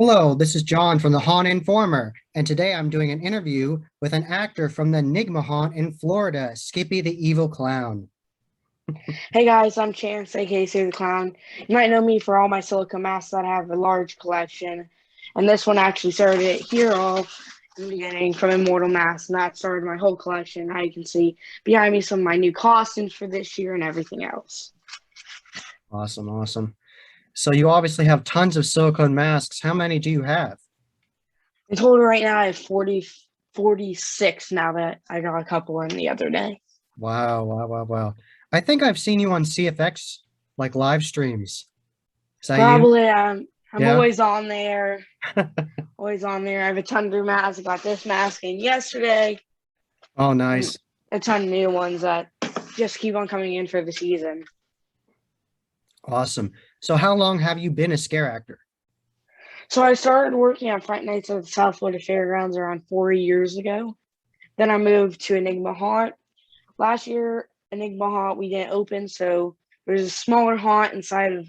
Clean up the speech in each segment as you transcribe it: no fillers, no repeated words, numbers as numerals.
Hello, this is John from the Haunt Informer, and today I'm doing an interview with an actor from the Enigma Haunt in Florida, Skippy the Evil Clown. Hey guys, I'm Chance, aka Save the Clown. You might know me for all my silicone masks that I have a large collection. And this one actually started it here off in the beginning from Immortal Masks, and that started my whole collection. Now you can see behind me some of my new costumes for this year and everything else. Awesome, awesome. So you obviously have tons of silicone masks. How many do you have? In total right now I have 46 now that I got a couple in the other day. Wow, wow, wow, wow. I think I've seen you on CFX, like live streams. Is that you? Probably I'm Yeah. always on there. Always on there. I have a ton of new masks. I got this mask in yesterday. Oh, And nice. a ton of new ones that just keep on coming in for the season. Awesome. So how long have you been a scare actor? So I started working on Fright Nights at the South Florida Fairgrounds around 4 years ago. Then I moved to Enigma Haunt. Last year, Enigma Haunt we didn't open, so there's a smaller haunt inside of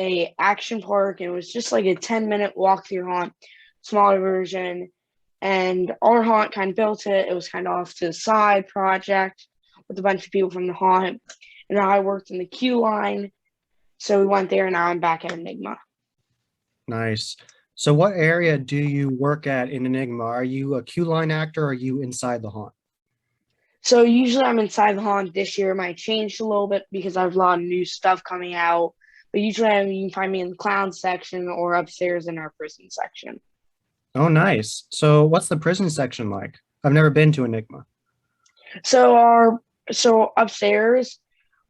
a action park, and it was just like a 10-minute walk through haunt, smaller version. And our haunt kind of built it. It was kind of off to the side project with a bunch of people from the haunt. And I worked in the queue line. So we went there, and now I'm back at Enigma. Nice. So what area do you work at in Enigma? Are you a queue line actor or are you inside the haunt? So usually I'm inside the haunt. This year might change a little bit because I have a lot of new stuff coming out. But usually you can find me in the clown section or upstairs in our prison section. Oh, nice. So what's the prison section like? I've never been to Enigma. So our so upstairs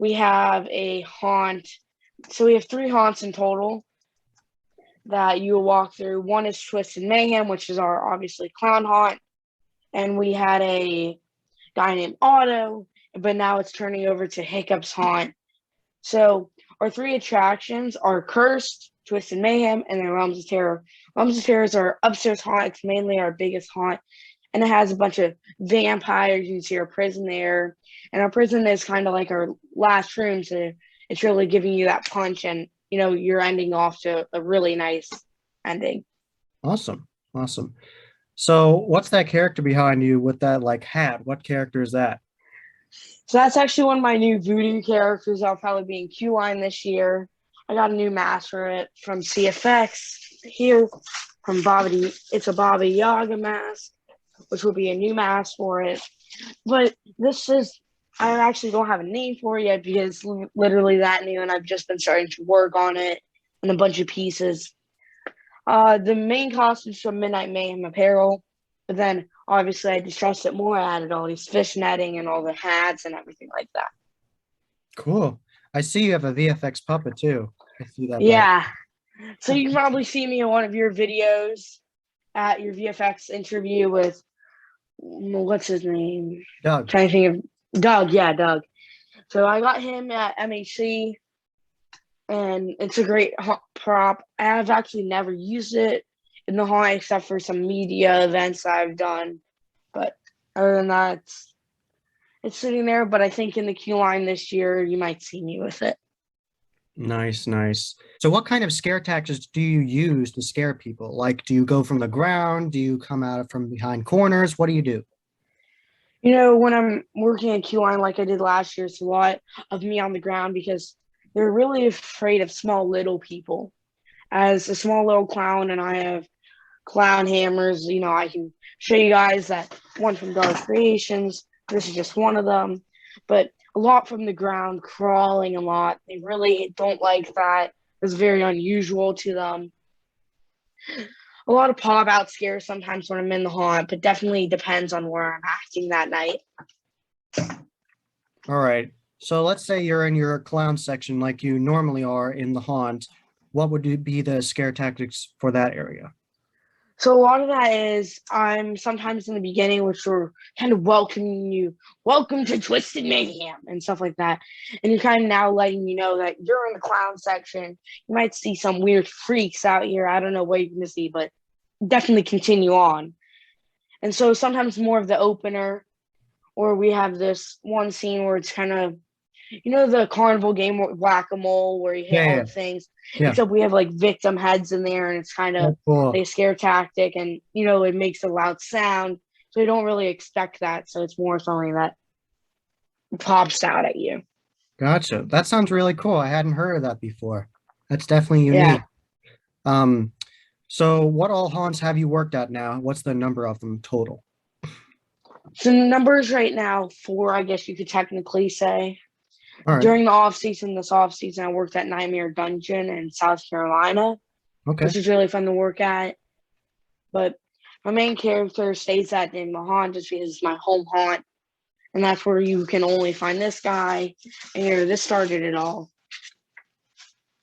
we have a haunt. So we have three haunts in total that you will walk through. One is Twisted Mayhem, which is our obviously clown haunt, and we had a guy named Otto, but now it's turning over to Hiccup's haunt. So our three attractions are Cursed, Twisted Mayhem, and then Realms of Terror. Realms of Terror is our upstairs haunt. It's mainly our biggest haunt, and it has a bunch of vampires. You can see our prison there, and our prison is kind of like our last room, so it's really giving you that punch, and you're ending off to a really nice ending. Awesome. Awesome. So what's that character behind you with that like hat? What character is that? So that's actually one of my new voodoo characters. I'll probably be in Q line this year. I got a new mask for it from CFX here from Bobby. It's a Baba Yaga mask, which will be a new mask for it. But this is, I actually don't have a name for it yet because it's literally that new, and I've just been starting to work on it and a bunch of pieces. The main costumes from Midnight Mayhem apparel, but then obviously I distressed it more. I added all these fish netting and all the hats and everything like that. Cool. I see you have a VFX puppet too. I see that back. Yeah. So you can probably see me in one of your videos at your VFX interview with what's his name? I'm Doug. trying to think of Doug. Yeah, Doug. So I got him at MHC, and it's a great prop. I've actually never used it in the haunt except for some media events I've done. But other than that, it's sitting there. But I think in the queue line this year, you might see me with it. Nice, nice. So what kind of scare tactics do you use to scare people? Like, do you go from the ground? Do you come out from behind corners? What do you do? When I'm working in queue line like I did last year, it's a lot of me on the ground because they're really afraid of small little people. As a small little clown, and I have clown hammers, I can show you guys that one from Dark Creations. This is just one of them. But a lot from the ground, crawling a lot. They really don't like that. It's very unusual to them. A lot of pop out scares sometimes when I'm in the haunt, but definitely depends on where I'm acting that night. All right. So let's say you're in your clown section like you normally are in the haunt. What would be the scare tactics for that area? So a lot of that is I'm sometimes in the beginning, which we're kind of welcoming you, welcome to Twisted Mayhem and stuff like that. And you're kind of now letting you know that you're in the clown section. You might see some weird freaks out here. I don't know what you're going to see, but definitely continue on. And so sometimes more of the opener, or we have this one scene where it's kind of the carnival game whack-a-mole where you hit Yeah, all yeah, the things, yeah. except we have like victim heads in there, and it's kind of That's cool. like a scare tactic, and it makes a loud sound, so you don't really expect that. So it's more something that pops out at you. Gotcha. That sounds really cool. I hadn't heard of that before. That's definitely Yeah. unique. Um, so what all haunts have you worked at now? What's the number of them total? So the numbers right now, four, I guess you could technically say. All right. During the off season, this off season, I worked at Nightmare Dungeon in South Carolina, Okay. which is really fun to work at. But my main character stays at Enigma Haunted just because it's my home haunt, and that's where you can only find this guy. And this started it all.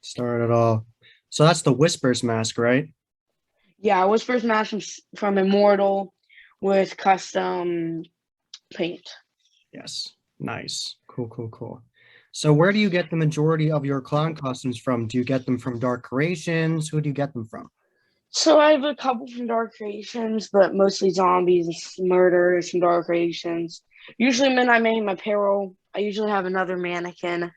Start it all. So that's the Whispers mask, right? Yeah, I was first match from Immortal with custom paint. Yes. Nice. Cool, cool, cool. So where do you get the majority of your clown costumes from? Do you get them from Dark Creations? Who do you get them from? So I have a couple from Dark Creations, but mostly zombies, murders from Dark Creations. Usually Midnight Mayhem apparel. I usually have another mannequin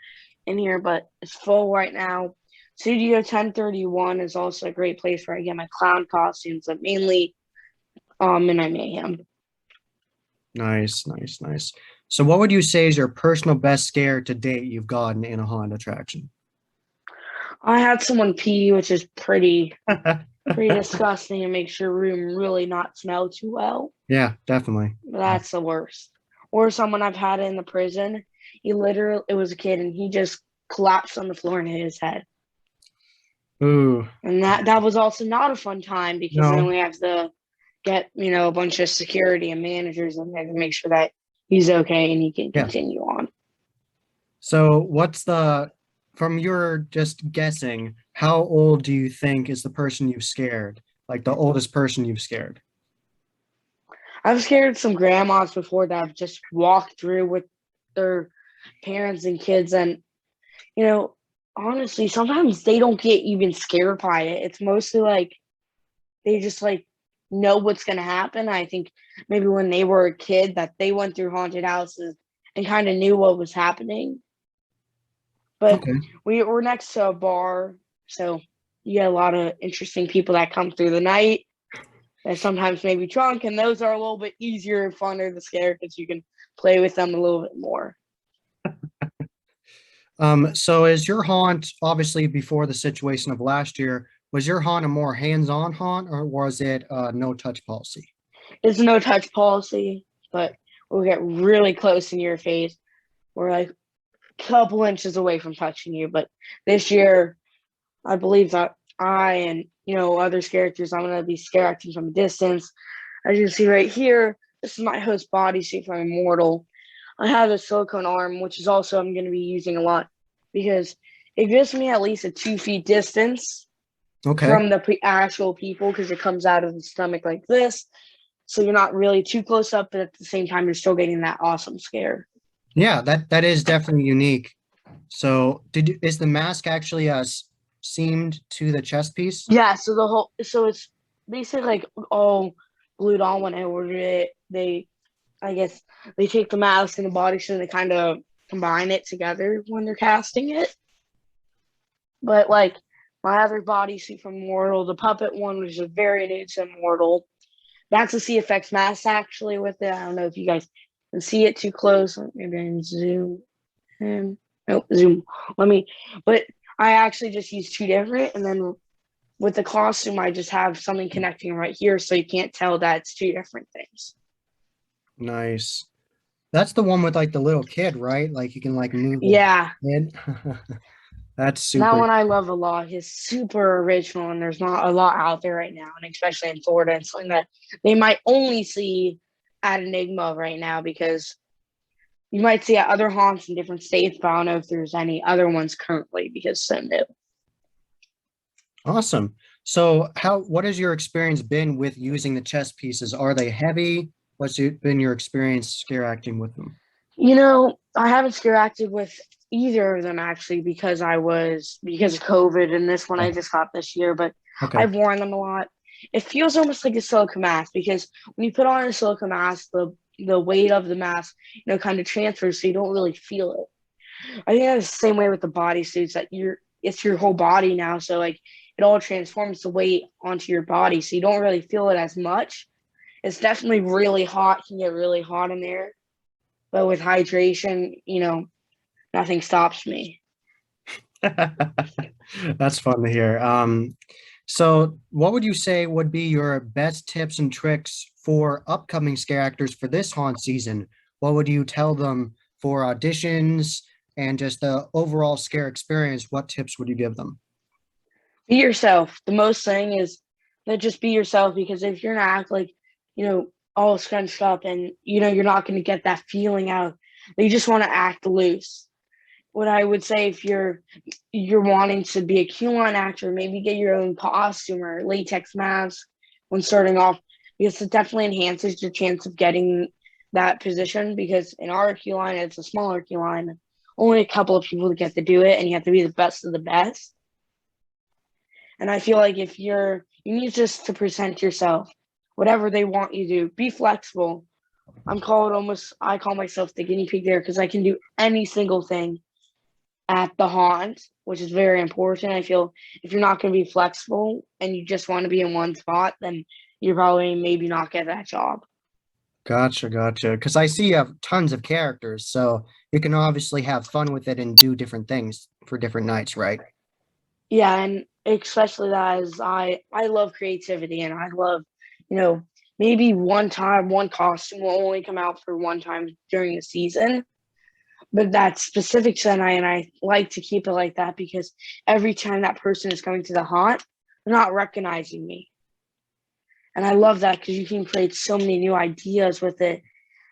in here, but it's full right now. Studio 1031 is also a great place where I get my clown costumes, but mainly Midnight Mayhem. Nice, nice, nice. So what would you say is your personal best scare to date you've gotten in a haunted attraction? I had someone pee, which is pretty disgusting and makes your room really not smell too well. Yeah, definitely. That's the worst. Or someone I've had in the prison. It was a kid and he just collapsed on the floor and hit his head. Ooh, And that was also not a fun time because then no. we have to get, a bunch of security and managers in there to make sure that he's okay and he can Yeah. continue on. So from your just guessing, how old do you think is the person you've scared? Like the oldest person you've scared? I've scared some grandmas before that have just walked through with their parents and kids, and honestly, sometimes they don't get even scared by it. It's mostly like they just like know what's gonna happen. I think maybe when they were a kid that they went through haunted houses and kind of knew what was happening. But Okay. we're next to a bar, so you get a lot of interesting people that come through the night. That sometimes may be drunk, and those are a little bit easier and funner to scare because you can play with them a little bit more. So is your haunt obviously before the situation of last year, was your haunt a more hands-on haunt or was it no touch policy? It's no touch policy, but we'll get really close in your face. We're like a couple inches away from touching you. But this year, I believe that I and other characters, I'm gonna be scare acting from a distance. As you can see right here, this is my host bodysuit from Immortal. I have a silicone arm, which is also I'm gonna be using a lot because it gives me at least a 2 feet distance Okay. from the actual people because it comes out of the stomach like this. So you're not really too close up, but at the same time, you're still getting that awesome scare. Yeah, that is definitely unique. So is the mask actually seamed to the chest piece? Yeah, so it's basically like all glued on when I ordered it. I guess, they take the mask and the body suit and they kind of combine it together when they're casting it. But like my other bodysuit from Immortal, the puppet one, which is very new to Immortal, that's a CFX mask actually with it. I don't know if you guys can see it too close. Maybe I can zoom in. Nope, zoom. But I actually just use two different, and then with the costume, I just have something connecting right here, so you can't tell that it's two different things. Nice. That's the one with like the little kid, right? Like you can like move the Yeah, kid. That's that super. one I love a lot. He's super original, and there's not a lot out there right now, and especially in Florida, and something that they might only see at Enigma right now because you might see at other haunts in different states, but I don't know if there's any other ones currently because it's so new. Awesome. So what has your experience been with using the chess pieces? Are they heavy? Been your experience scare acting with them? I haven't scare acted with either of them actually because of COVID, and this one I just got this year, but Okay. I've worn them a lot. It feels almost like a silicone mask because when you put on a silicone mask, the weight of the mask, kind of transfers, so you don't really feel it. I think that's the same way with the bodysuits that it's your whole body now. So like it all transforms the weight onto your body. So you don't really feel it as much. It's definitely really hot, can get really hot in there. But with hydration, nothing stops me. That's fun to hear. So what would you say would be your best tips and tricks for upcoming scare actors for this haunt season? What would you tell them for auditions and just the overall scare experience? What tips would you give them? Be yourself. The most thing is that just be yourself because if you're gonna act like, all scrunched up and you're not gonna get that feeling out, you just want to act loose. What I would say if you're wanting to be a Q1 actor, maybe get your own costume or latex mask when starting off, because it definitely enhances your chance of getting that position. Because in our Q line, it's a smaller Q line, only a couple of people get to do it, and you have to be the best of the best. And I feel like if you need just to present yourself, whatever they want you to do, be flexible. I call myself the guinea pig there because I can do any single thing at the haunt, which is very important. I feel if you're not going to be flexible and you just want to be in one spot, then you're probably maybe not get that job. Gotcha, gotcha. Because I see you have tons of characters, so you can obviously have fun with it and do different things for different nights, right? Yeah, and especially that is I love creativity and I love, you know, maybe one time one costume will only come out for one time during the season, but that's specific to the night, and I like to keep it like that because every time that person is coming to the haunt, they're not recognizing me. And I love that because you can create so many new ideas with it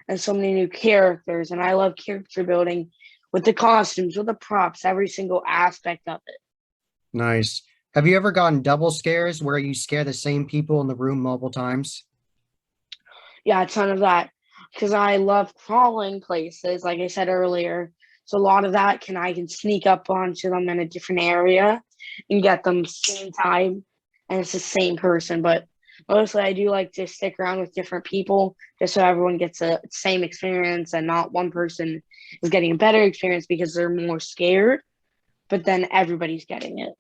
and so many new characters. And I love character building with the costumes, with the props, every single aspect of it. Nice. Have you ever gotten double scares where you scare the same people in the room multiple times? Yeah, a ton of that because I love crawling places, like I said earlier. So a lot of that I can sneak up onto them in a different area and get them same time, and it's the same person. But mostly, I do like to stick around with different people just so everyone gets a same experience and not one person is getting a better experience because they're more scared, but then everybody's getting it.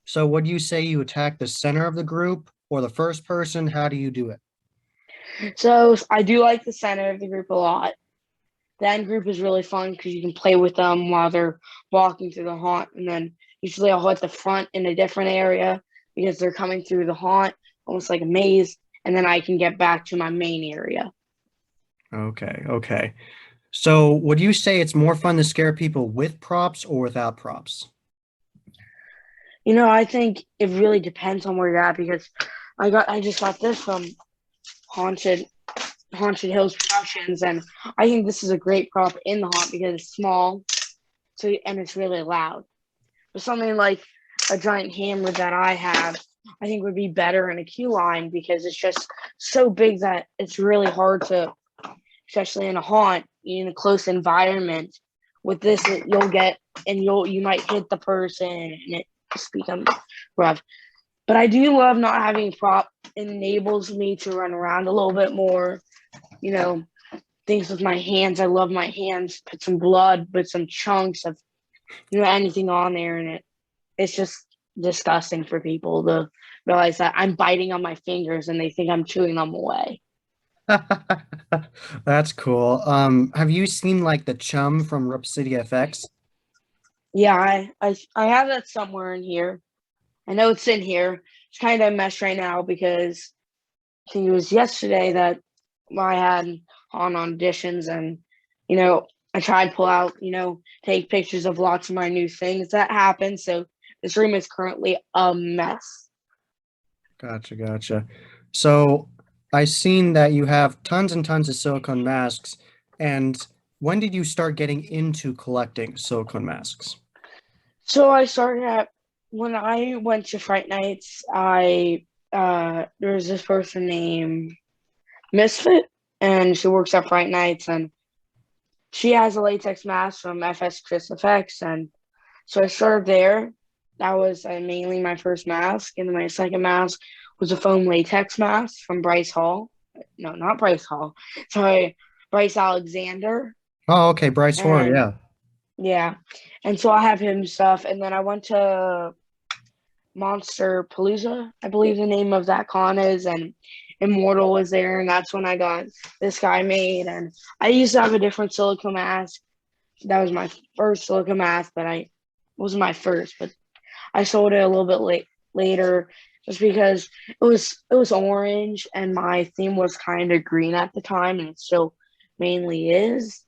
So would you say you attack the center of the group or the first person? How do you do it? So I do like the center of the group a lot. The end group is really fun because you can play with them while they're walking through the haunt, and then usually I'll hit the front in a different area because they're coming through the haunt, almost like a maze, and then I can get back to my main area. Okay, okay. So would you say it's more fun to scare people with props or without props? I think it really depends on where you're at because I just got this from Haunted Haunted Hills Productions, and I think this is a great prop in the haunt because it's small, and it's really loud. But something like a giant hammer that I have, I think would be better in a queue line because it's just so big that it's really hard to, especially in a haunt, in a close environment. With this, you'll get and you might hit the person, and it just becomes rough. But I do love not having a prop. It enables me to run around a little bit more. You know, things with my hands. I love my hands. Put some blood, put some chunks of anything on there, and it's just disgusting for people to realize that I'm biting on my fingers and they think I'm chewing them away. That's cool. Have you seen like the Chum from Rip City FX? Yeah, I have that somewhere in here. I know it's in here. It's kind of a mess right now because I think it was yesterday that I had on auditions, and I tried to pull out, take pictures of lots of my new things that happened. So this room is currently a mess. Gotcha, gotcha. So I seen that you have tons and tons of silicone masks. And when did you start getting into collecting silicone masks? So I started at when I went to Fright Nights. I there was this person named Misfit, and she works at Fright Nights, and she has a latex mask from FS Chris Effects, and so I started there. That was mainly my first mask, and then my second mask was a foam latex mask from Bryce Hall. No, not Bryce Hall. Sorry, Bryce Alexander. Oh, okay, Bryce Horror, And yeah. Yeah. And so I have him stuff. And then I went to Monster Palooza, I believe the name of that con is, and Immortal was there, and that's when I got this guy made. And I used to have a different silica mask. That was my first silica mask, but I wasn't my first, but I sold it a little bit later just because it was orange and my theme was kind of green at the time, and it still mainly is.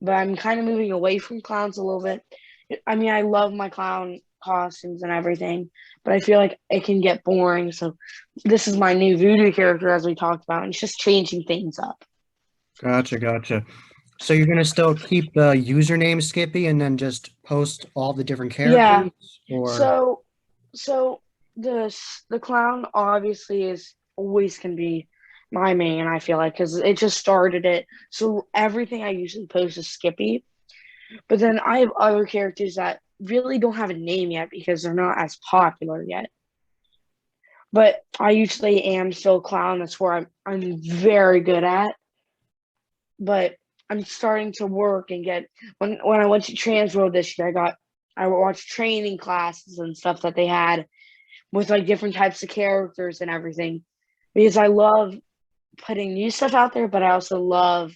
But I'm kind of moving away from clowns a little bit. I mean, I love my clown costumes and everything, but I feel like it can get boring. So this is my new voodoo character, as we talked about, and it's just changing things up. Gotcha, gotcha. So you're gonna still keep the username Skippy and then just post all the different Yeah. characters, or So so the clown obviously is always can be my main. I feel like because it just started it. So everything I usually post is Skippy, but then I have other characters that really don't have a name yet because they're not as popular yet. But I usually am still clown. That's where I'm very good at. But I'm starting to work and get when I went to Transworld this year, I watched training classes and stuff that they had with like different types of characters and everything because I love putting new stuff out there, but I also love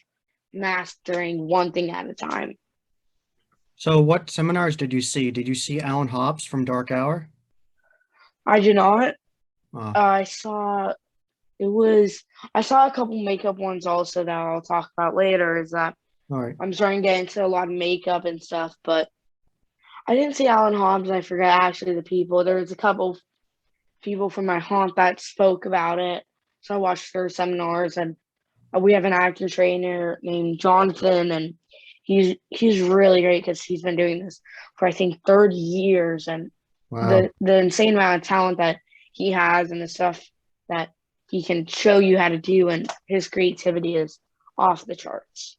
mastering one thing at a time. so what seminars did you see? Did you see Alan Hobbs from Dark Hour? I do not. Uh, I saw it was I saw a couple makeup ones also that I'll talk about later. Is that all right. I'm starting to get into a lot of makeup and stuff, but I didn't see Alan Hobbs. I forgot actually the people. There was a couple people from my haunt that spoke about it, so I watched their seminars. And we have an actor trainer named Jonathan, and he's really great because he's been doing this for I think 30 years, and Wow. the insane amount of talent that he has and the stuff that he can show you how to do, and his creativity is off the charts.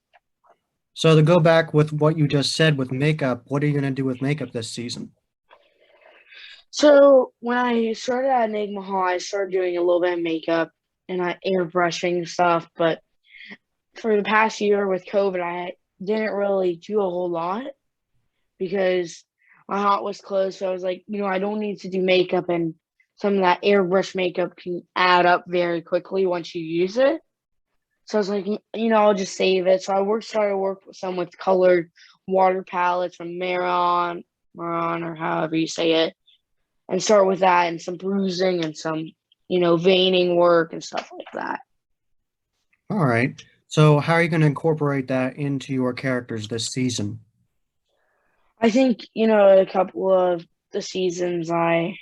So to go back with what you just said with makeup, what are you gonna do with makeup this season? So when I started at Enigma Hall, I started doing a little bit of makeup and I airbrushing stuff, but for the past year with COVID, I didn't really do a whole lot because my haunt was closed. So I was like, I don't need to do makeup, and some of that airbrush makeup can add up very quickly once you use it. So I was like, I'll just save it. So started work with some with colored water palettes from Maron, or however you say it, and start with that and some bruising and some, veining work and stuff like that. All right. So how are you gonna incorporate that into your characters this season? I think, a couple of the seasons I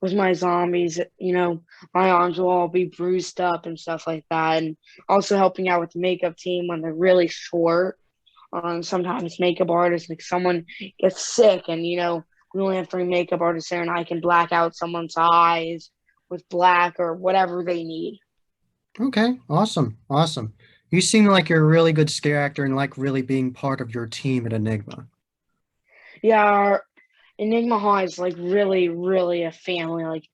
with my zombies, my arms will all be bruised up and stuff like that. And also helping out with the makeup team when they're really short. Sometimes makeup artists, like someone gets sick and, we only have three makeup artists there and I can black out someone's eyes with black or whatever they need. Okay, awesome, awesome. You seem like you're a really good scare actor and like really being part of your team at Enigma. Yeah, our Enigma High is like really, really a family. Like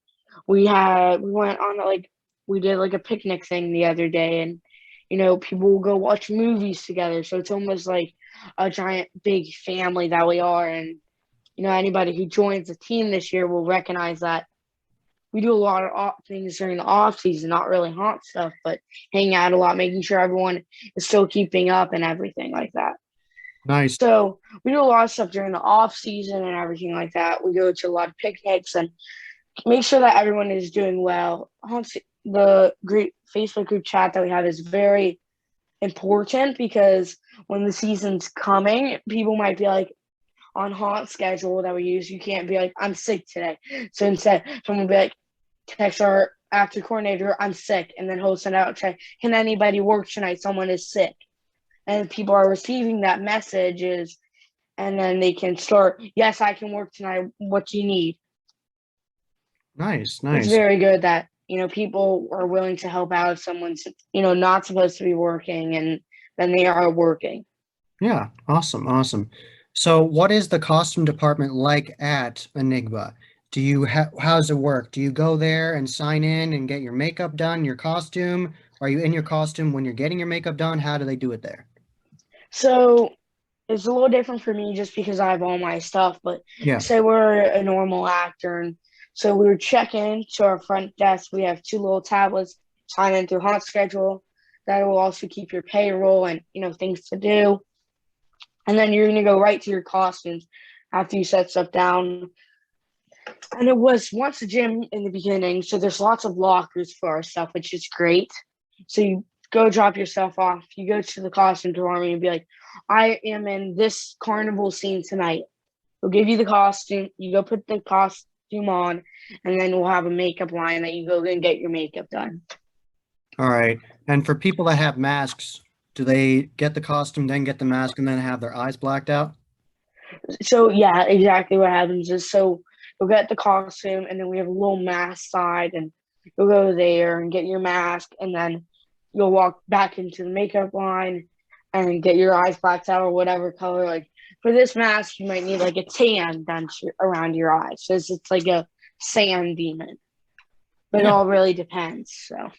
we went on like we did like a picnic thing the other day, and people will go watch movies together. So it's almost like a giant big family that we are. And anybody who joins the team this year will recognize that we do a lot of things during the off season, not really haunt stuff, but hang out a lot, making sure everyone is still keeping up and everything like that. Nice. So we do a lot of stuff during the off season and everything like that. We go to a lot of picnics and make sure that everyone is doing well. The group Facebook group chat that we have is very important because when the season's coming, people might be like on haunt schedule that we use. You can't be like, I'm sick today. So instead, someone will be like, text our actor coordinator, I'm sick, and then he'll send out check, can anybody work tonight? Someone is sick. And people are receiving that messages, and then they can start, yes, I can work tonight. What do you need? Nice, It's nice. very good that, people are willing to help out if someone's, not supposed to be working and then they are working. Yeah, awesome, awesome. So what is the costume department like at Enigma? Do you how's it work? Do you go there and sign in and get your makeup done, your costume? Are you in your costume when you're getting your makeup done? How do they do it there? So it's a little different for me just because I have all my stuff. But Yeah. say we're a normal actor, and so we were checking to our front desk. We have two little tablets, sign in through Haunt Schedule. That will also keep your payroll and things to do. And then you're gonna go right to your costumes after you set stuff down. And it was once a gym in the beginning, so there's lots of lockers for our stuff, which is great. So you go drop your stuff off. You go to the costume department and be like, I am in this carnival scene tonight. They'll give you the costume. You go put the costume on, and then we'll have a makeup line that you go and get your makeup done. All right. And for people that have masks, do they get the costume, then get the mask, and then have their eyes blacked out? So yeah, exactly what happens is you'll get the costume, and then we have a little mask side, and you'll go there and get your mask, and then you'll walk back into the makeup line and get your eyes blacked out or whatever color. Like for this mask, you might need like a tan done around your eyes, so it's like a sand demon. But it Yeah. all really depends. So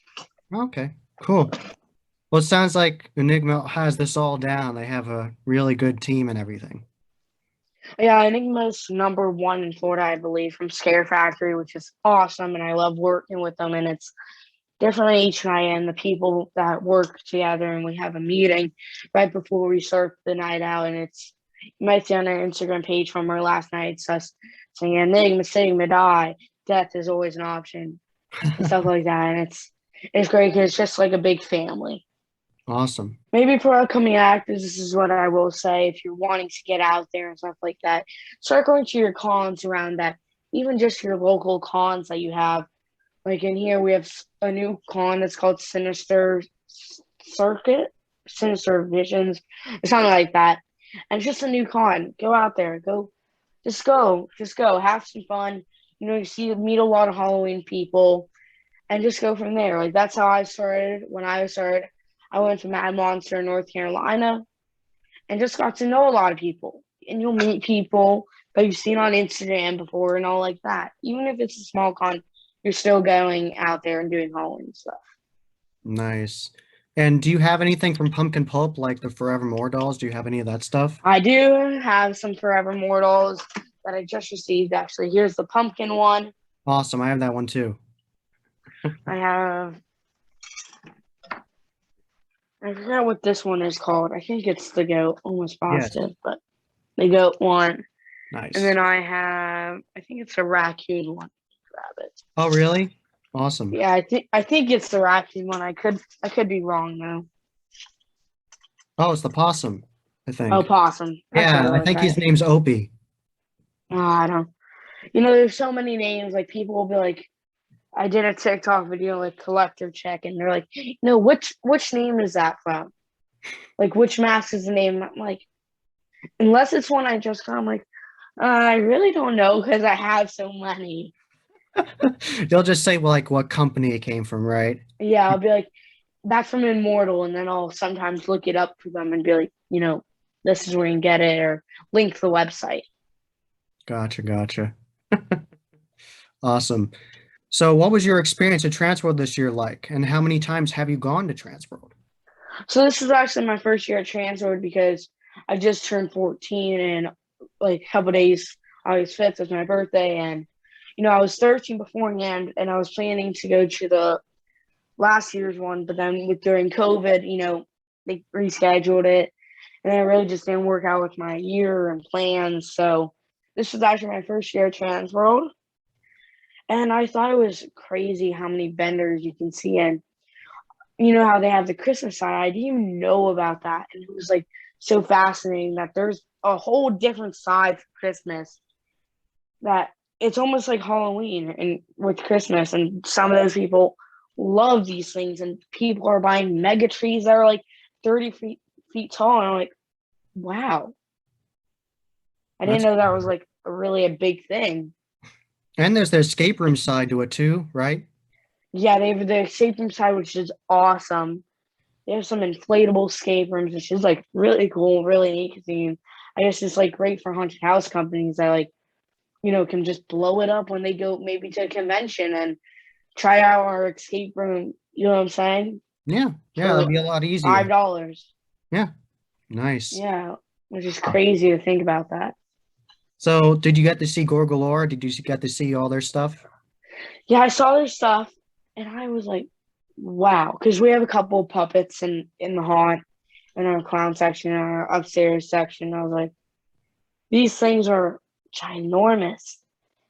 Okay. Cool. Well, it sounds like Enigma has this all down. They have a really good team and everything. yeah, Enigma's number one in Florida, I believe, from Scare Factory, which is awesome, and I love working with them. And it's definitely each night and the people that work together, and we have a meeting right before we start the night out. And you might see on our Instagram page from our last night, it's us saying Enigma, Sigma, die, death is always an option, and stuff like that. And it's great because it's just like a big family. Awesome. Maybe for upcoming actors, this is what I will say. If you're wanting to get out there and stuff like that, start going to your cons around that, even just your local cons that you have. Like in here, we have a new con that's called Sinister Circuit, Sinister Visions, or something like that. And it's just a new con. Go out there. Just go. Have some fun. Meet a lot of Halloween people, and just go from there. Like that's how I started. When I started, I went to Mad Monster in North Carolina and just got to know a lot of people. And you'll meet people that you've seen on Instagram before and all like that. Even if it's a small con, you're still going out there and doing Halloween stuff. Nice. And do you have anything from Pumpkin Pulp, like the Forevermore dolls? Do you have any of that stuff? I do have some Forever Mortals that I just received. Actually, here's the pumpkin one. Awesome. I have that one too. I have. I forgot what this one is called. I think it's the goat. Almost Yes. positive, but the goat one. And Nice. then I have. I think it's a raccoon one. Grab it. Oh, really? Awesome. Yeah, I think it's the raccoon one. I could be wrong though. Oh, it's the possum, I Oh, think. possum. That's what Yeah, it I was, think his right? name's Opie. Oh, I don't. There's so many names. Like people will be like, I did a TikTok video like collector check, and they're like, which name is that from? Like which mask is the name? I'm like, unless it's one I just got, I'm like, I really don't know because I have so many. They'll just say, well, like what company it came from, right? Yeah, I'll be like, that's from Immortal, and then I'll sometimes look it up for them and be like, this is where you can get it, or link the website. Gotcha, gotcha. Awesome. So, what was your experience at Transworld this year like, and how many times have you gone to Transworld? So this is actually my first year at Transworld because I just turned 14 and like a couple days, August 5th was my birthday. And, I was 13 beforehand and I was planning to go to the last year's one, but then during COVID, they rescheduled it and it really just didn't work out with my year and plans. So this was actually my first year at Transworld. And I thought it was crazy how many vendors you can see. And how they have the Christmas side. I didn't even know about that. And it was like so fascinating that there's a whole different side for Christmas that it's almost like Halloween and with Christmas. And some of those people love these things and people are buying mega trees that are like 30 feet tall. And I'm like, wow. I didn't That's know that was like really a big thing. and there's the escape room side to it too, right? Yeah, they have the escape room side, which is awesome. They have some inflatable escape rooms, which is like really cool, really neat. Because I guess it's like great for haunted house companies that like can just blow it up when they go maybe to a convention and try out our escape room. You know what I'm saying? Yeah, yeah, that'd For be a lot easier. $5. Yeah, nice. Yeah. which is crazy to think about that. So did you get to see Gorgolor? Did you get to see all their stuff? Yeah, I saw their stuff and I was like, wow, because we have a couple of puppets in the haunt in our clown section, in our upstairs section. I was like, these things are ginormous.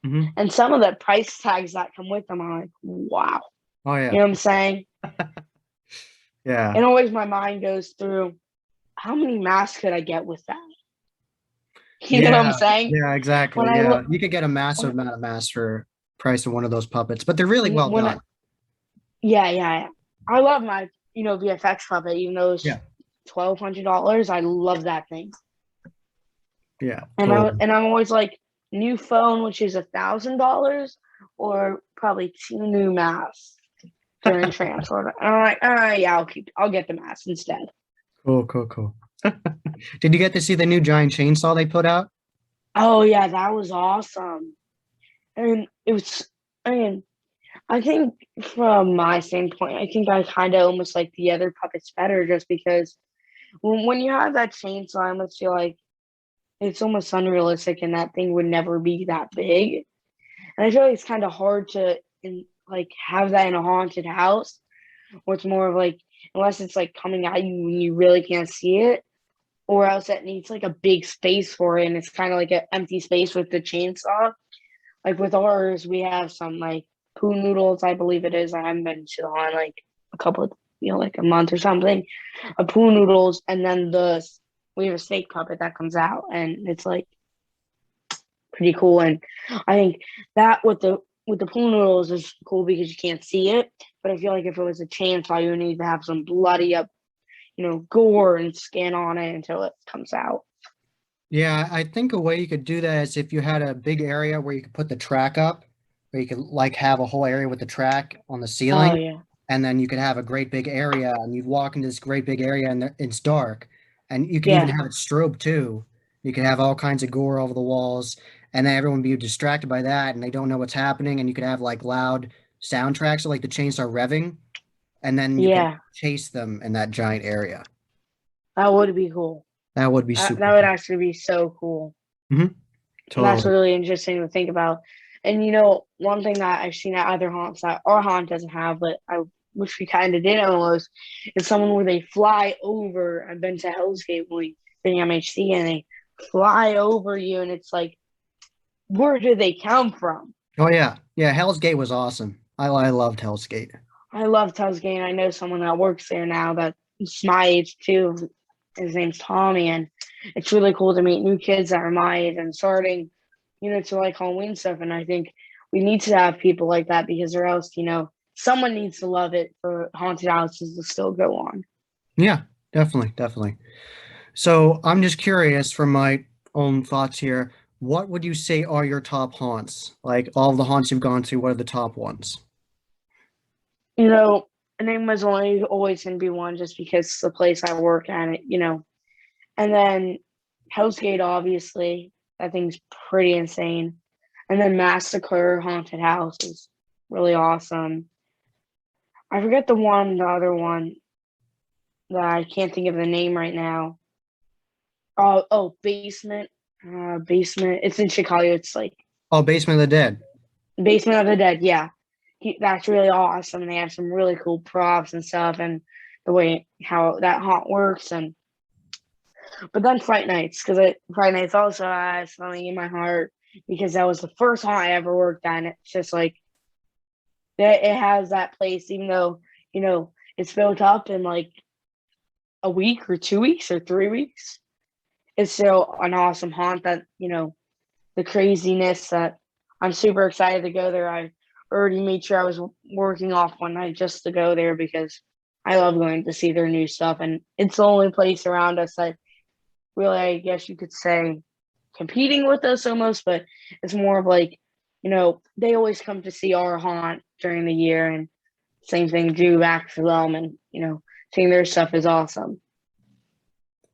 Hmm. And some of the price tags that come with them, I'm like, wow. Oh You yeah. know what I'm saying? Yeah. And always my mind goes through, how many masks could I get with that? You know what I'm Yeah. saying? Yeah, When exactly. I Yeah. look, You could get a massive when, amount of masks for price of one of those puppets, but they're really well when I, done. yeah. I love my, VFX puppet, even though it's Yeah. $1,200. I love that thing. Yeah, And totally. I'm always like, new phone, which is $1,000, or probably two new masks during transfer. And I'm like, yeah, I'll get the mask instead. Cool, cool, cool. Did you get to see the new giant chainsaw they put out? Oh yeah, that was awesome. And it was, I mean, I think from my standpoint, I think I kind of almost like the other puppets better just because when you have that chainsaw, I almost feel like it's almost unrealistic and that thing would never be that big. And I feel like it's kind of hard to have that in a haunted house, where it's more of like unless it's like coming at you when you really can't see it, or else it needs like a big space for it, and it's kind of like an empty space with the chainsaw. Like with ours, we have some like poo noodles, I believe it is. I haven't been to the haunt like a couple of like a month or something. A poo noodles, and then we have a snake puppet that comes out, and it's like pretty cool. And I think that with the pool noodles is cool because you can't see it. But I feel like if it was a chainsaw, you would need to have some bloody up, gore and skin on it until it comes out. Yeah, I think a way you could do that is if you had a big area where you could put the track up, where you could like have a whole area with the track on the Oh ceiling, yeah, and then you could have a great big area, and you'd walk into this great big area, and it's dark, and you could even yeah, have it strobe too. You could have all kinds of gore over the walls, and then everyone would be distracted by that, and they don't know what's happening, and you could have like loud soundtracks, so like the chainsaw revving, and then you could yeah. chase them in that giant area. That would be cool. That would be That super would cool. actually be so cool. Hmm. That's Totally. really interesting to think about. And one thing that I've seen at other haunts that our haunt doesn't have, but I wish we kind of did almost, is someone where they fly over. I've been to Hell's Gate when we bring MHC and they fly over you, and it's like, where do they come from? Oh yeah, yeah. Hell's Gate was awesome. I loved Hell's Gate. I love Hell's Gate. I know someone that works there now that's my age too. His name's Tommy, and it's really cool to meet new kids that are my age and starting, to like Halloween stuff. And I think we need to have people like that because, or else, someone needs to love it for haunted houses to still go on. Yeah, definitely, definitely. So I'm just curious from my own thoughts here. What would you say are your top haunts? Like all of the haunts you've gone to, what are the top ones? You know, Enigma's only always going to be one just because it's the place I work at. And then Hell's Gate, obviously, that thing's pretty insane. And then Massacre Haunted House is really awesome. I forget the other one that I can't think of the name right now. Basement. Basement. It's in Chicago. It's like Oh, Basement of the Dead. Basement of the Dead. Yeah, that's really awesome. They have some really cool props and stuff, and the way how that haunt works. And but then Fright Nights, because Fright Nights also has something in my heart because that was the first haunt I ever worked on. It's just like it has that place, even though it's built up in like a week or 2 weeks or 3 weeks. It's still an awesome haunt that the craziness that I'm super excited to go there. I already made sure I was working off one night just to go there because I love going to see their new stuff, and it's the only place around us that really, I guess you could say, competing with us almost, but it's more of like, they always come to see our haunt during the year, and same thing do back for them, and seeing their stuff is awesome.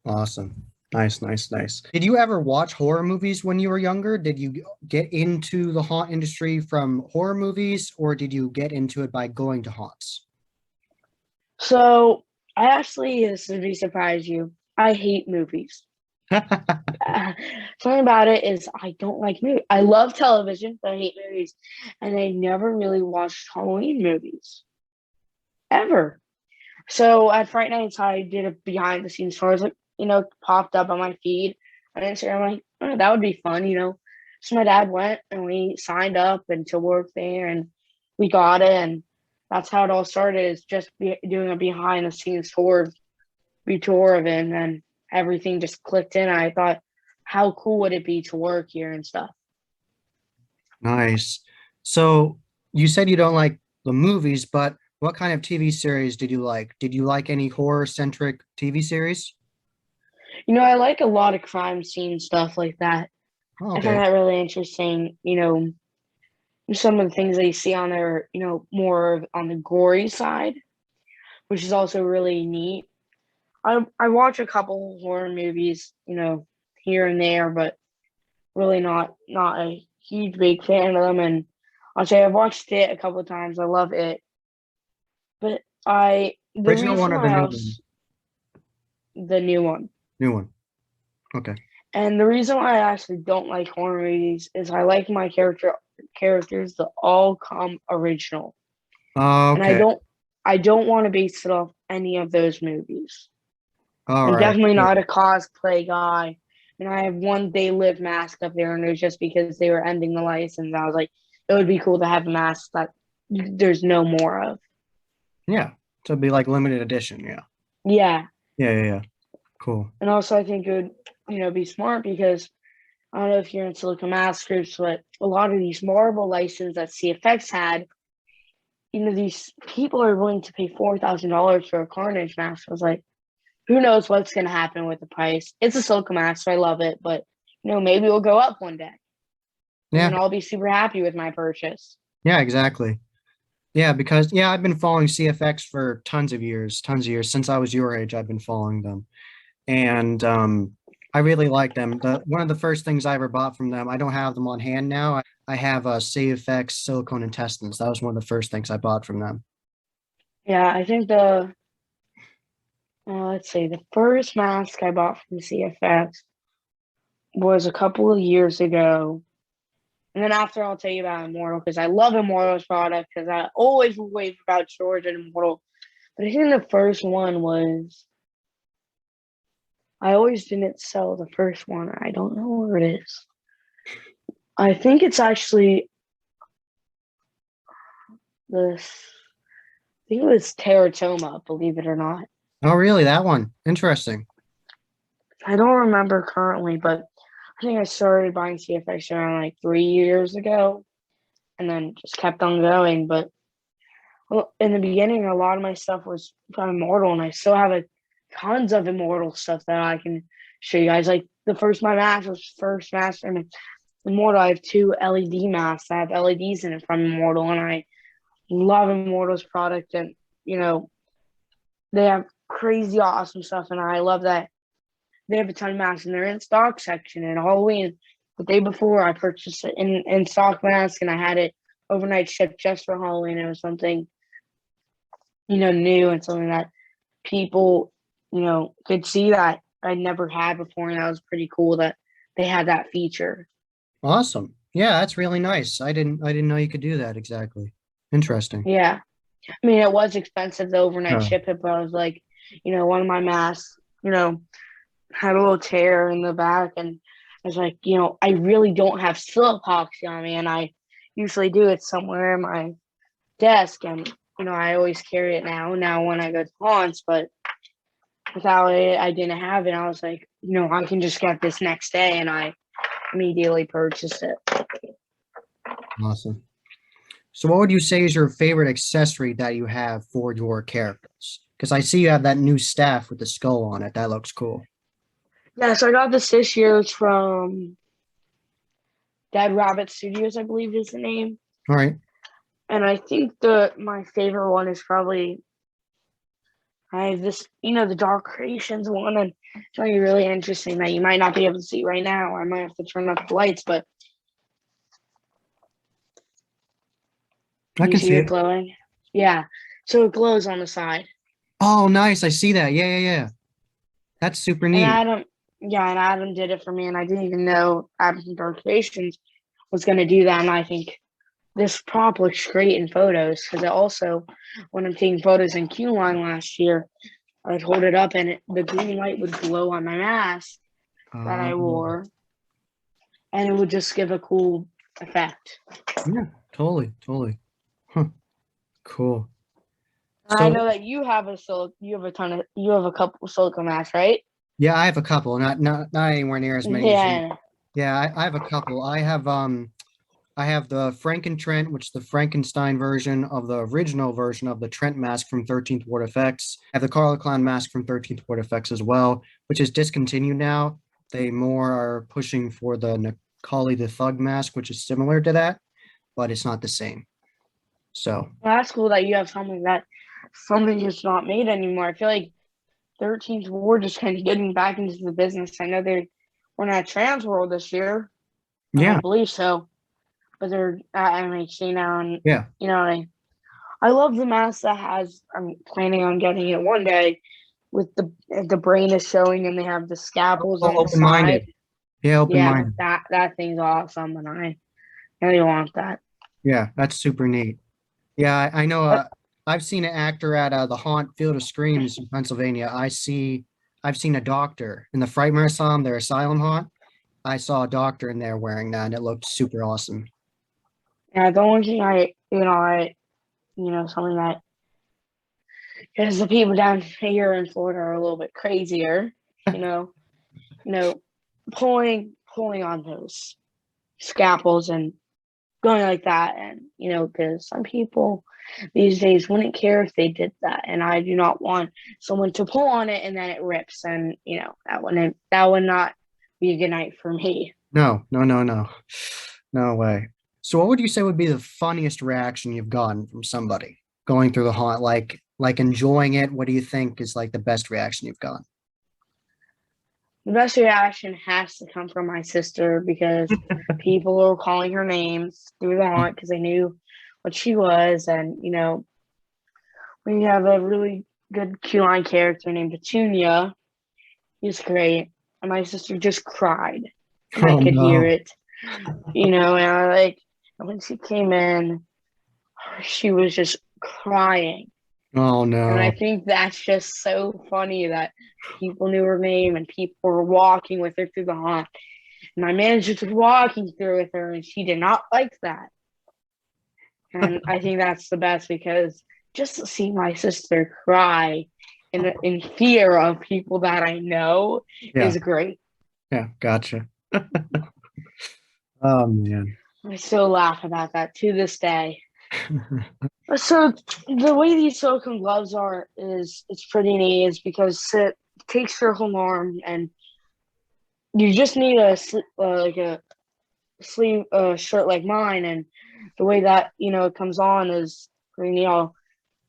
Awesome. Nice, nice, nice. Did you ever watch horror movies when you were younger? Did you get into the haunt industry from horror movies, or did you get into it by going to haunts? So I actually, this would be surprise you. I hate movies. Something about it is I don't like movies. I love television, but I hate movies. And I never really watched Halloween movies ever. So at Fright Nights, I did a behind the scenes tour. It's like, popped up on my feed on Instagram. I'm like, oh, that would be fun. So my dad went and we signed up and to work there and we got it. And that's how it all started is just doing a behind the scenes tour of it. And then everything just clicked in. I thought, how cool would it be to work here and stuff? Nice. So you said you don't like the movies, but what kind of TV series did you like? Did you like any horror-centric TV series? I like a lot of crime scene stuff like that. Oh, I find okay. that really interesting. Some of the things that you see on there, more on the gory side, which is also really neat. I watch a couple horror movies, here and there, but really not a huge big fan of them. And I'll say I've watched it a couple of times. I love it, but the Original one reason or the why I new one? was the new one, New one. Okay. and the reason why I actually don't like horror movies is I like my characters to all come original, and Okay. I don't want to base it off any of those movies. All I'm right. definitely Yeah. not a cosplay guy. And I have one They Live mask up there, and it was just because they were ending the license. I was like, it would be cool to have a mask that there's no more of. Yeah. So it'd be like limited edition. Yeah. Yeah. Yeah. Yeah. Yeah. Cool. And also, I think it would, be smart because I don't know if you're in Silicon Mask groups, but a lot of these Marvel licenses that CFX had, these people are willing to pay $4,000 for a Carnage mask. I was like, who knows what's going to happen with the price? It's a Silicon Mask, so I love it, but maybe it'll go up one day. And Yeah. then I'll be super happy with my purchase. Yeah. Exactly. Yeah. Because yeah, I've been following CFX for tons of years since I was your age. I've been following them, and I really like them. The one of the first things I ever bought from them. I don't have them on hand now. I have a CFX silicone intestines. That was one of the first things I bought from them. Yeah, I think let's see, the first mask I bought from CFX was a couple of years ago. And then after I'll tell you about Immortal because I love Immortal's product because I always wait about George and Immortal. But I think the first one was I always didn't sell the first one. I don't know where it is. I think it's actually this. I think it was Teratoma, believe it or not. Oh, really? That one? Interesting. I don't remember currently, but I think I started buying CFX around like 3 years ago, and then just kept on going. But well, in the beginning, a lot of my stuff was from Immortal, and I still have tons of Immortal stuff that I can show you guys. Like the first my mask was first mask from Immortal. I have two LED masks that have LEDs in it from Immortal, and I love Immortal's product, and you know they have crazy awesome stuff, and I love that they have a ton of masks in their in stock section. And Halloween, the day before, I purchased an in stock mask, and I had it overnight shipped just for Halloween. It was something new and something that people could see that I never had before, and that was pretty cool that they had that feature. Awesome. Yeah, that's really nice. I didn't know you could do that exactly. Interesting. Yeah, I mean it was expensive to overnight Yeah. ship it, but I was like, one of my masks, had a little tear in the back, and I was like, I really don't have silk epoxy on me, and I usually do it somewhere in my desk, and I always carry it now when I go to haunts, but without it I didn't have it. I was like, I can just get this next day, and I immediately purchased it. Awesome. So what would you say is your favorite accessory that you have for your characters? Because I see you have that new staff with the skull on it. That looks cool. Yeah, so I got this year. It's from Dead Rabbit Studios, I believe is the name. All right. And I think my favorite one is probably I have this, the Dark Creations one, and it's something really interesting that you might not be able to see right now. I might have to turn up the lights, but I can you can see see it it. glowing? Yeah. So it glows on the side. Oh, nice. I see that. Yeah, yeah, yeah. That's super And neat. Yeah, and Adam did it for me, and I didn't even know Adam from Dark Creations was going to do that. And I think this prop looks great in photos because it also, when I'm taking photos in Q Line last year, I'd hold it up and the green light would glow on my mask that I Um, wore, and it would just give a cool effect. yeah, totally, totally. Huh, cool. I So know that you have a couple silicone masks, right? yeah, I have a couple, not anywhere near as many as you. Yeah. Yeah, I have a couple. I have the Franken Trent, which is the Frankenstein version of the original version of the Trent mask from 13th Ward Effects. I have the Carla Clown mask from 13th Ward Effects as well, which is discontinued now. They more are pushing for the Necali the Thug mask, which is similar to that, but it's not the same. So Well, that's cool that you have something that's not made anymore. I feel like 13th Ward just kind of getting back into the business. I know we're not Trans World this year. I yeah, don't believe so, but they're at MHC now, and yeah. I love the mask that has. I'm planning on getting it one day, with the brain is showing, and they have the scalpels on the side. Open-minded. Yeah, Yeah, open-minded. that thing's awesome, and I really want that. Yeah, that's super neat. Yeah, I know. But I've seen an actor at the Haunt Field of Screams in Pennsylvania. I've seen a doctor in the Frightmare Asylum, their asylum haunt. I saw a doctor in there wearing that, and it looked super awesome. yeah, the only thing something that because the people down here in Florida are a little bit crazier, you know, you know, pulling on those scalpels and going like that, and because some people these days wouldn't care if they did that, and I do not want someone to pull on it and then it rips, and that would not be a good night for me. No, no, no, no, no way. So, what would you say would be the funniest reaction you've gotten from somebody going through the haunt, like enjoying it? What do you think is like the best reaction you've gotten? The best reaction has to come from my sister because people were calling her names through the haunt because they knew what she was. And, we have a really good Q line character named Petunia. He's great. And my sister just cried. And I Oh could hear no! it, and when she came in, she was just crying. Oh And I no! think that's just so funny that people knew her name and people were walking with her through the haunt. My manager was walking through with her, and she did not like that. And I think that's the best because just to see my sister cry in fear of people that I know Yeah, is great. yeah, gotcha. Oh man. I still laugh about that to this day. So the way these silicone gloves are is it's pretty neat is because it takes your whole arm and you just need like a sleeve shirt like mine, and the way that it comes on is pretty neat. I'll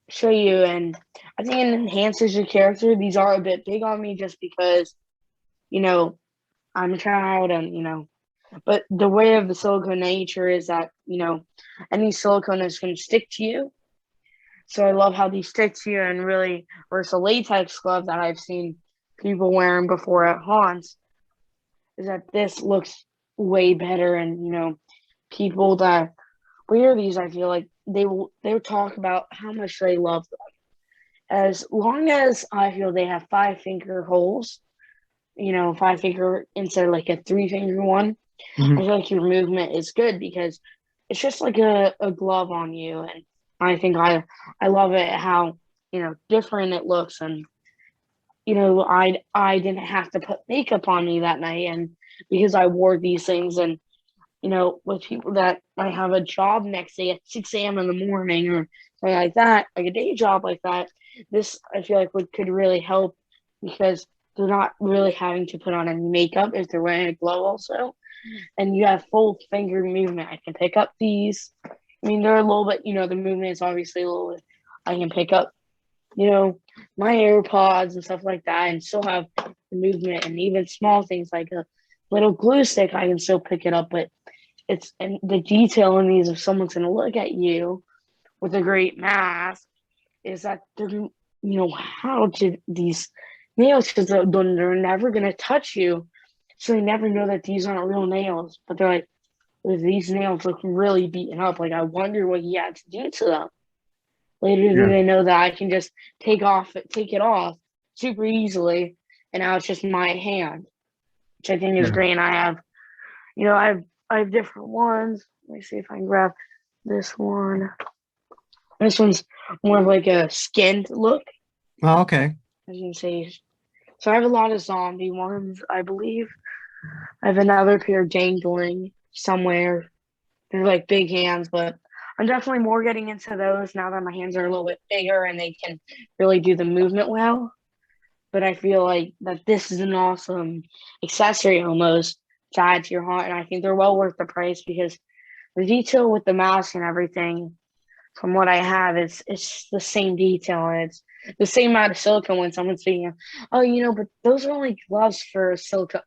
show you, and I think it enhances your character. These are a bit big on me just because you know I'm a child, and but the way of the silicone nature is that any silicone is going to stick to you. So I love how these stick to you, and really versus a latex glove that I've seen people wearing before at haunts is that this looks way better, and people that wear these, I feel like they'll talk about how much they love them. As long as I feel they have 5 finger holes, 5 finger instead of like a 3 finger one, I Mhm. feel like your movement is good because it's just like a glove on you. And I think I love it how, different it looks. And, I didn't have to put makeup on me that night. And because I wore these things, and, with people that I have a job next day at 6 a.m. in the morning or something like that, like a day job like that, this I feel like could really help because they're not really having to put on any makeup if they're wearing a glove also, and you have full finger movement. I can pick up these. I mean, they're a little bit, the movement is obviously a little bit. I can pick up, my AirPods and stuff like that, and still have the movement, and even small things like a little glue stick. I can still pick it up, but it's and the detail in these. If someone's going to look at you with a great mask, is that they're, how did these nails because they're never gonna touch you, so they never know that these aren't real nails. But they're like, these nails look really beaten up. Like I wonder what he had to do to them. Later do Yeah. they know that I can just take it off super easily, and now it's just my hand, which I think is Yeah. great. And I have different ones. Let me see if I can grab this one. This one's more of like a skinned look, Oh, okay. as you can see. So I have a lot of zombie ones, I believe. I have another pair dangling somewhere. They're like big hands, but I'm definitely more getting into those now that my hands are a little bit bigger and they can really do the movement well. But I feel like that this is an awesome accessory almost to add to your haunt, and I think they're well worth the price because the detail with the mask and everything, from what I have, it's the same detail and it's the same amount of silicone. When someone's saying, "Oh, but those are only gloves for silicone,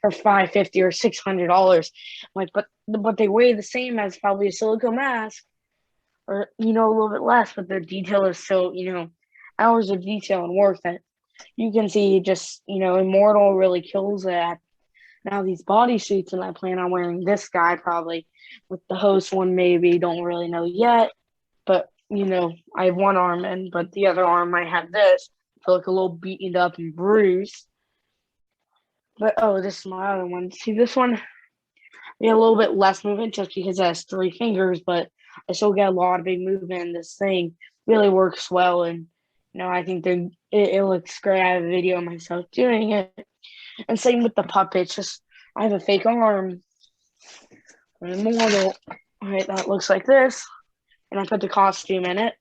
for $550 or $600." I'm like, but they weigh the same as probably a silicone mask, or a little bit less, but the detail is so hours of detail and work that you can see. Just Immortal really kills it. Now these bodysuits, and I plan on wearing this guy probably with the host one. Maybe don't really know yet, but I have one arm in, but the other arm might have this. I feel like a little beaten up and bruised. But oh, this is my other one. See this one? Yeah, a little bit less movement just because it has three fingers, but I still get a lot of big movement. And this thing really works well, and I think it looks great. I have a video of myself doing it, and same with the puppets. Just I have a fake arm, an immortal. All right, that looks like this, and I put the costume in it.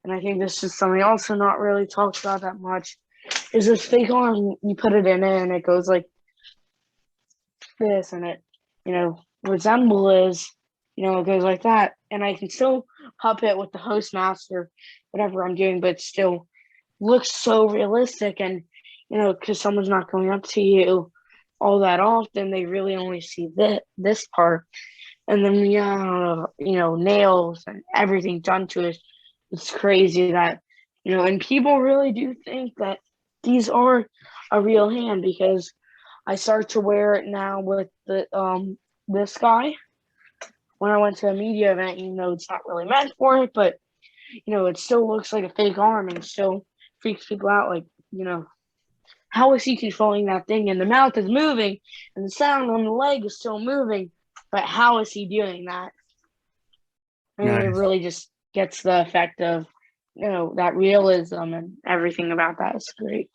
And I think this is something also not really talked about that much. Is this fake arm? You put it in it, and it goes like this, and it, resembles, it goes like that. And I can still puppet with the host mask or whatever I'm doing, but it still looks so realistic. And, because someone's not going up to you all that often, they really only see this part. And then we have, nails and everything done to it. It's crazy that, and people really do think that these are a real hand because I start to wear it now with the this guy. When I went to a media event, it's not really meant for it, but it still looks like a fake arm and still freaks people out. Like, how is he controlling that thing? And the mouth is moving and the sound on the leg is still moving, but how is he doing that? And it Nice. really just gets the effect of, that realism, and everything about that is great.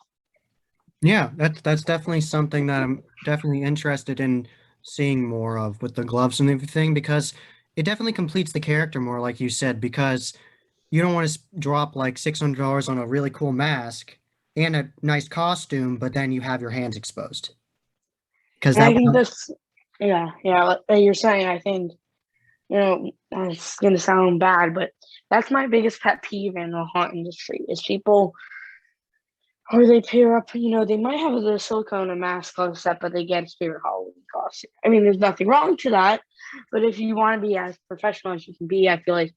Yeah, that's definitely something that I'm definitely interested in seeing more of with the gloves and everything because it definitely completes the character more, like you said, because you don't want to drop like $600 on a really cool mask and a nice costume, but then you have your hands exposed. Because And that I think would, this, yeah, like you're saying, I think, it's going to sound bad, but that's my biggest pet peeve in the haunt industry is people, or they pair up, they might have the silicone and mask concept, but they get a spirit Halloween costume. I mean, there's nothing wrong to that, but if you want to be as professional as you can be, I feel like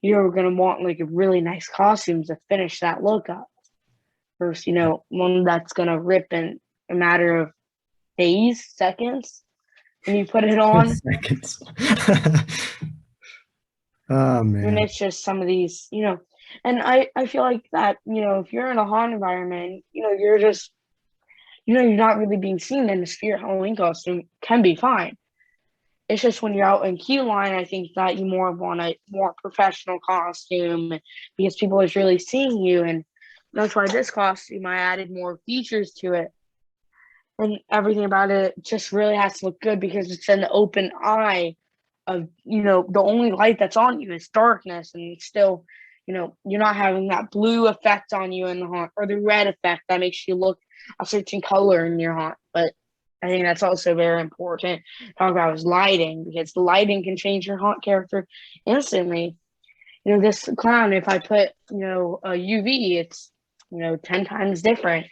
you're going to want like a really nice costume to finish that look up. First, one that's going to rip in a matter of days, seconds, when you put it on. seconds. Oh And man. it's just some of these, and I feel like that, if you're in a haunt environment, you're just, you're not really being seen in a spirit Halloween costume can be fine. It's just when you're out in queue line, I think that you more want a more professional costume because people is really seeing you. And that's why this costume, I added more features to it. And everything about it just really has to look good because it's an open eye of, the only light that's on you is darkness, and it's still, you're not having that blue effect on you in the haunt or the red effect that makes you look a certain color in your haunt. But I think that's also very important to talk about is lighting, because the lighting can change your haunt character instantly. This clown, if I put, a UV, it's, 10 times different,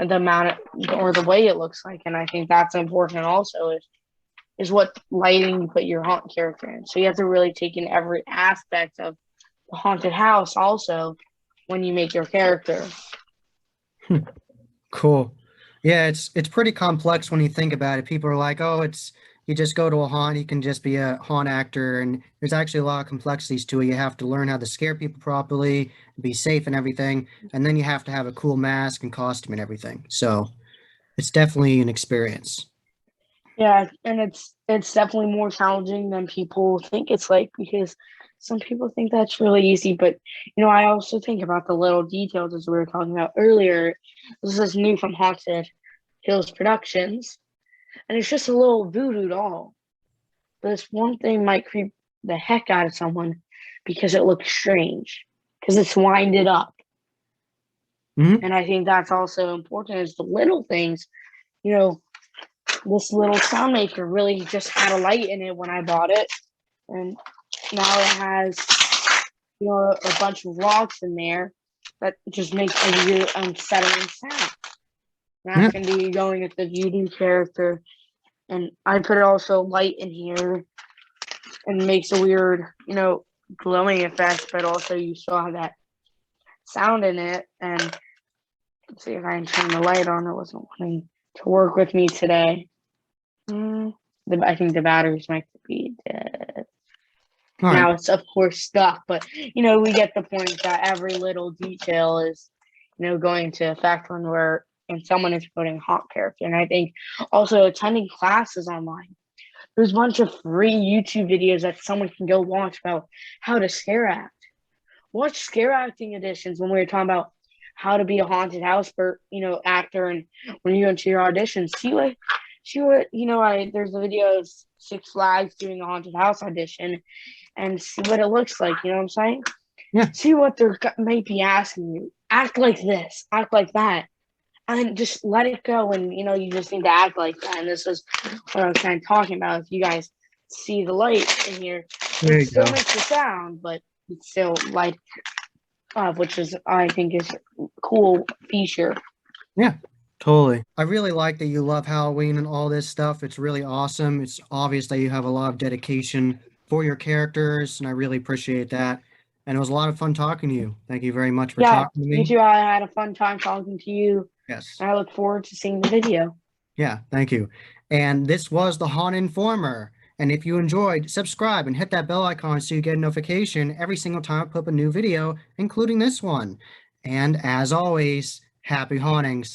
the amount or the way it looks like. And I think that's important also is what lighting you put your haunt character in. So you have to really take in every aspect of the haunted house also when you make your character. Cool. Yeah, it's pretty complex when you think about it. People are like, "Oh, it's you just go to a haunt, you can just be a haunt actor," and there's actually a lot of complexities to it. You have to learn how to scare people properly, be safe and everything, and then you have to have a cool mask and costume and everything. So, it's definitely an experience. Yeah, and it's definitely more challenging than people think it's like because some people think that's really easy, but I also think about the little details as we were talking about earlier. This is new from Haunted Hills Productions, and it's just a little voodoo doll. But this one thing might creep the heck out of someone because it looks strange, because it's winded up. Hmm. And I think that's also important is the little things. You know, this little sound maker really just had a light in it when I bought it. And now it has, a bunch of rocks in there that just makes a weird unsettling sound. That Yeah. can be going with the voodoo character. And I put also light in here and makes a weird, glowing effect, but also you still have that sound in it. And let's see if I can turn the light on. It wasn't wanting to work with me today. I think the batteries might be dead. All right. Now it's of course stuck, but we get the point that every little detail is, going to affect when someone is putting hot character. And I think also attending classes online. There's a bunch of free YouTube videos that someone can go watch about how to scare act. Watch scare acting editions when we were talking about how to be a haunted house actor, and when you go into your auditions, see what I there's a video of Six Flags doing a haunted house audition and see what it looks like. You know what I'm saying? Yeah. See what they're might be asking you. Act like this. Act like that. And just let it go. And you just need to act like that. And this is what I was kind of talking about. If you guys see the light in here, There it you still go. makes a sound, but it's still light up, which is I think is a cool feature. Yeah, totally. I really like that you love Halloween and all this stuff. It's really awesome. It's obvious that you have a lot of dedication for your characters, and I really appreciate that. And it was a lot of fun talking to you. Thank you very much for Yeah, talking to you me. too. I had a fun time talking to you, Yes. and I look forward to seeing the video. Yeah, thank you. And this was the Haunt Informer. And if you enjoyed, subscribe and hit that bell icon so you get a notification every single time I put up a new video, including this one. And as always, happy hauntings.